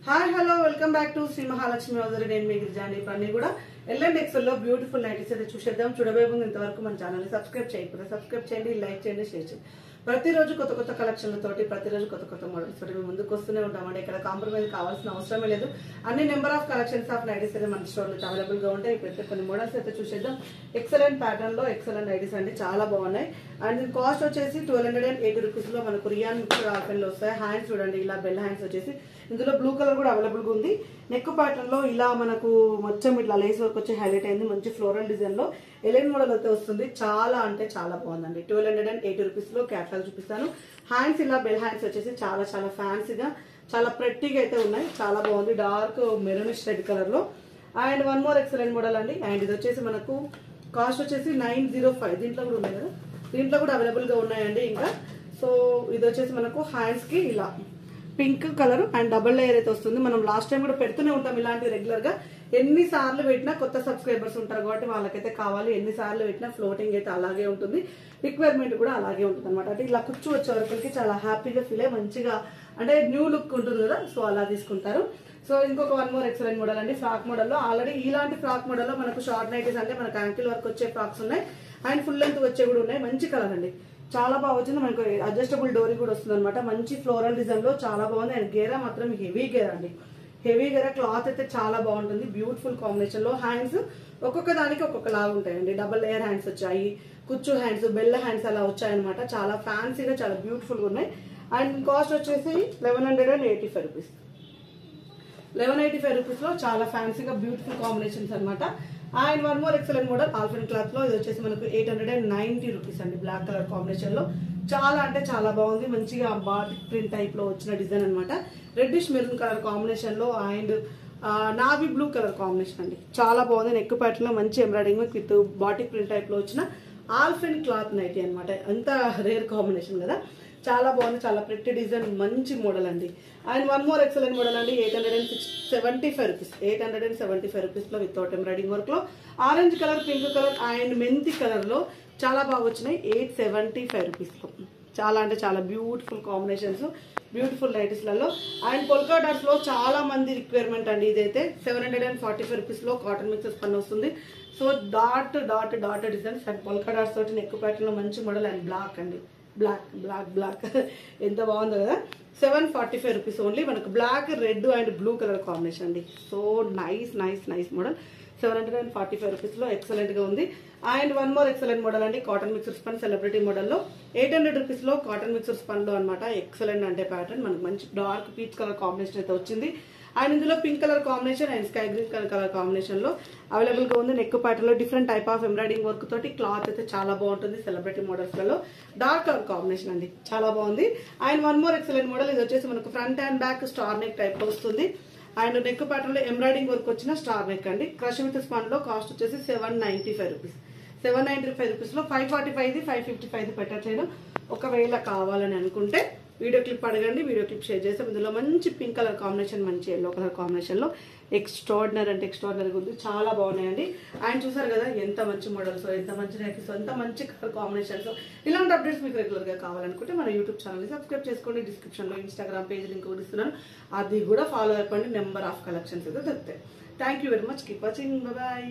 Hi hello welcome back to Sri Mahalakshmi hosiery. నేను మీ గిరిజాని. పన్నీ కూడా ఎల్ఎండ్ ఎక్సెల్ లో బ్యూటిఫుల్ నైటీస్ అయితే చూసేద్దాం. చూడబోయే ముందు ఇంతవరకు మన ఛానల్ సబ్స్క్రైబ్ చేయకపోతే సబ్స్క్రైబ్ చేయండి, లైక్ చేయండి, షేర్ చేయండి. ప్రతిరోజు కొత్త కొత్త కలెక్షన్లతోటి ప్రతిరోజు కొత్త కొత్త మోడల్స్ తోటి మేము ముందుకు వస్తూనే ఉంటామండి. ఇక్కడ కాంప్రమైజ్ కావాల్సిన అవసరమే లేదు. అన్ని number of collections of nighties అయితే మన స్టోర్ లో అవైలబుల్ గా ఉంటాయి. ఇప్పుడైతే కొన్ని మోడల్స్ అయితే చూసేద్దాం. ఎక్సలెంట్ ప్యాటర్న్ లో ఎక్సలెంట్ నైటీస్ అండి, చాలా బాగున్నాయి. అండ్ దీని కాస్ట్ వచ్చేసి 1280 రూపీస్ లో మనకు రియాన్ మిక్సర్ ఆల్ఫెన్ లో వస్తాయి. హ్యాండ్స్ చూడండి, ఇలా బెల్ హ్యాండ్స్ వచ్చేసి ఇందులో బ్లూ కలర్ కూడా అవైలబుల్ గా ఉంది. నెక్ ప్యాటర్న్ లో ఇలా మనకు మొత్తం ఇట్లా లేస్ వర్క్ వచ్చి హైలైట్ అయింది. మంచి ఫ్లోరల్ డిజైన్ లో ఎలైన్ మోడల్ అయితే వస్తుంది. చాలా అంటే చాలా బాగుందండి. 1280 రూపీస్ లో క్యాటలాగ్ చూపిస్తాను. హ్యాండ్స్ ఇలా బెల్ హ్యాండ్స్ వచ్చేసి చాలా చాలా ఫ్యాన్సీగా చాలా ప్రెట్టీగా అయితే ఉన్నాయి. చాలా బాగుంది. డార్క్ మెరూనిష్ రెడ్ కలర్ లో. And one more excellent model అండి. అండ్ ఇది వచ్చేసి మనకు కాస్ట్ వచ్చేసి 905. దీంట్లో కూడా ఉన్నాయి కదా, దీంట్లో కూడా అవైలబుల్ గా ఉన్నాయండి. ఇంకా సో ఇది వచ్చేసి మనకు హ్యాండ్స్ కి ఇలా pink colour and double layer అయితే వస్తుంది. మనం లాస్ట్ టైం కూడా పెడుతూనే ఉంటాం ఇలాంటి రెగ్యులర్ గా. ఎన్ని సార్లు పెట్టినా కొత్త సబ్స్క్రైబర్స్ ఉంటారు కాబట్టి వాళ్ళకైతే కావాలి. ఎన్ని సార్లు పెట్టినా ఫ్లోటింగ్ అయితే అలాగే ఉంటుంది, రిక్వైర్మెంట్ కూడా అలాగే ఉంటుంది అనమాట. అంటే ఇలా కూర్చు వచ్చే వరకు చాలా హ్యాపీగా ఫీల్ అయ్యి మంచిగా అంటే న్యూ లుక్ ఉంటుంది కదా, సో అలా తీసుకుంటారు. సో ఇంకొక వన్ మోర్ ఎక్సలెంట్ మోడల్ అండి. ఫ్రాక్ మోడల్ లో ఆల్రెడీ ఇలాంటి ఫ్రాక్ మోడల్ లో మనకు షార్ట్ నైటీస్ అంటే మనకు యాంకిల్ వర్క్ వచ్చే ఫ్రాక్స్ ఉన్నాయి. అండ్ ఫుల్ లెంత్ వచ్చే కూడా ఉన్నాయి. మంచి కలర్ అండి, చాలా బాగా వచ్చింది. మనకు అడ్జస్టబుల్ డోరీ కూడా వస్తుంది అనమాట. మంచి ఫ్లోరల్ డిజైన్ లో చాలా బాగుంది. అండ్ గేరా మాత్రం హెవీ గేరా అండి, హెవీ గేరా. క్లాత్ అయితే చాలా బాగుంటుంది. బ్యూటిఫుల్ కాంబినేషన్ లో హ్యాండ్స్ ఒక్కొక్క దానికి ఒక్కొక్క లాగా ఉంటాయండి. డబల్ లేయర్ హ్యాండ్స్ వచ్చాయి, కుచ్చు హ్యాండ్స్, బెల్ల హ్యాండ్స్ అలా వచ్చాయన్నమాట. చాలా ఫ్యాన్సీగా చాలా బ్యూటిఫుల్ గా ఉన్నాయి. అండ్ కాస్ట్ వచ్చేసి 1185 రూపీస్. 1185 రూపీస్ లో చాలా ఫ్యాన్సీగా బ్యూటిఫుల్ కాంబినేషన్స్ అనమాట. And one more excellent model ఆల్ఫిన్ cloth లో. ఇది వచ్చేసి మనకు 890 రూపీస్ అండి. బ్లాక్ కలర్ కాంబినేషన్ లో చాలా అంటే చాలా బాగుంది. మంచిగా బాటిక్ ప్రింట్ టైప్ లో వచ్చిన డిజైన్ అనమాట. రెడ్డిష్ మెరూన్ కలర్ కాంబినేషన్ లో and navy blue colour combination అండి, చాలా బాగుంది. నెక్ ప్యాటర్న్ లో మంచి embroidering with batik print type లో వచ్చిన ఆల్ఫిన్ క్లాత్ నైటీ అనమాట. అంత రేర్ కాంబినేషన్ కదా, చాలా బాగుంది. చాలా ప్రిట్టి డిజైన్, మంచి మోడల్ అండి. And one more excellent model అండి. 875 రూపీస్. 875 రూపీస్ లో వితౌట్ ఎంబ్రాయిడింగ్ వర్క్ లో orange colour, pink colour and మెంతి కలర్ లో చాలా బాగా వచ్చినాయి. 875 రూపీస్ లో చాలా అంటే చాలా బ్యూటిఫుల్ కాంబినేషన్స్, బ్యూటిఫుల్ నైటీస్ లలో. అండ్ పొల్కా డాట్స్ లో చాలా మంది రిక్వైర్మెంట్ అండి. ఇదైతే 745 రూపీస్ లో కాటన్ మిక్సెస్ పని వస్తుంది. So dot dot dot designs and polka dots తోటి నెక్ ప్యాటర్న్ లో మంచి మోడల్. అండ్ బ్లాక్ అండి, బ్లాక్ బ్లాక్ బ్లాక్ ఎంత బాగుందో కదా. 745 రూపీస్ ఓన్లీ. మనకు black, red and blue colour combination అండి. So nice nice nice model. 745 rupees లో ఎక్సలెంట్ గా ఉంది. And one more excellent model అండి. Cotton mixer spun celebrity model లో 800 రూపీస్ లో కాటన్ మిక్సర్ స్పన్ లో అనమాట. ఎక్సలెంట్ అంటే ప్యాటర్న్ మనకు మంచి డార్క్ పీచ్ కలర్ కాంబినేషన్ అయితే వచ్చింది. అండ్ ఇందులో pink colour combination and sky green colour combination లో అవైలబుల్ గా ఉంది. నెక్ ప్యాటర్న్ లో different type of embroidering work తోటి క్లాత్ అయితే చాలా బాగుంటుంది. సెలబ్రిటీ మోడల్స్ లలో డార్క్ కలర్ కాంబినేషన్ అండి, చాలా బాగుంది. And one more excellent model. ఇది వచ్చేసి మనకు front and back star neck type లో వస్తుంది. అండ్ నెక్ ప్యాటర్న్ లో ఎంబ్రాయిడింగ్ వర్క్ వచ్చిన స్టార్ నెక్ అండి. క్రష్ విత్ స్పాన్ లో కాస్ట్ వచ్చేసి 795 రూపీస్. 795 రూపీస్ లో 545 555 పెట్టట్లేదు. ఒకవేళ కావాలని అనుకుంటే వీడియో క్లిప్ అడగండి, వీడియో క్లిప్ షేర్ చేస్తాం. ఇందులో మంచి పింక్ కలర్ కాంబినేషన్, మంచి ఎల్లో కలర్ కాంబినేషన్ లో ఎక్స్ట్రాడినరీ అంటే ఎక్స్ట్రాడినరీ ఉంది. చాలా బాగున్నాయండి. అండ్ చూసారు కదా ఎంత మంచి మోడల్స్, ఎంత మంచి నైటీస్, ఎంత మంచి కలర్ కాంబినేషన్స్. ఇలాంటి అప్డేట్స్ మీకు రెగ్యులర్ గా కావాలనుకుంటే మన యూట్యూబ్ ఛానల్ సబ్స్క్రైబ్ చేసుకోండి. డిస్క్రిప్షన్ లో ఇన్స్టాగ్రామ్ పేజ్ లింక్ కూడా ఇస్తున్నాను, అది కూడా ఫాలో అయిపోండి. నెంబర్ ఆఫ్ కలెక్షన్స్ అయితే దొరుకుతాయి. Thank you very much. Keep watching. Bye.